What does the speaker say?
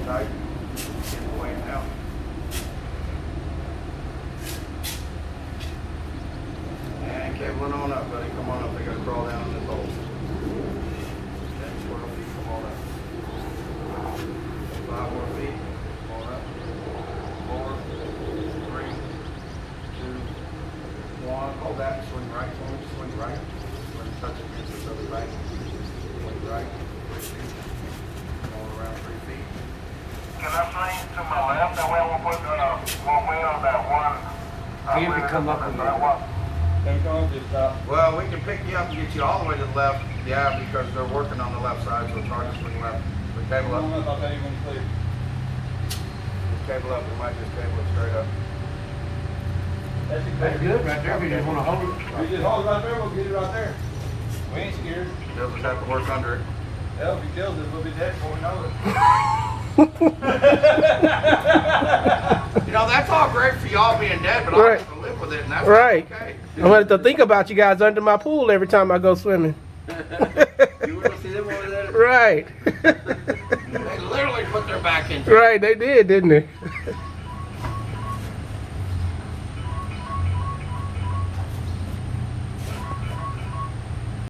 tight. Get the weight out. And cabling on up, buddy. Come on up. They gotta crawl down in this hole. Okay, 12 feet. Come on up. 5 more feet. Come on up. 4, 3, 2, 1. Hold that. Swing right. Swing right. Swing touch it against this other bank. Swing right. 3 feet. Going around 3 feet. Can I swing to my left? That way we'll put one wheel on that one. See if it come up with that it. one. Don't come up, just stop. Well, we can pick you up and get you all the way to the left. Yeah, because they're working on the left side, so it's hard to swing left. But cable up. I thought that even clear. Just cable up. We might just cable it straight up. That's good right there. If you just want to hold it. If you just hold it right there, we'll get it right there. We ain't scared. They'll just have to work under it. Hell, if he kills us, we'll be dead before we know it. You know, that's all great for y'all being dead, but Right. I have to live with it, and that's Right. okay. I'm gonna have to think about you guys under my pool every time I go swimming. You want to see them over there? Right. They literally put their back into it. Right, they did, didn't they?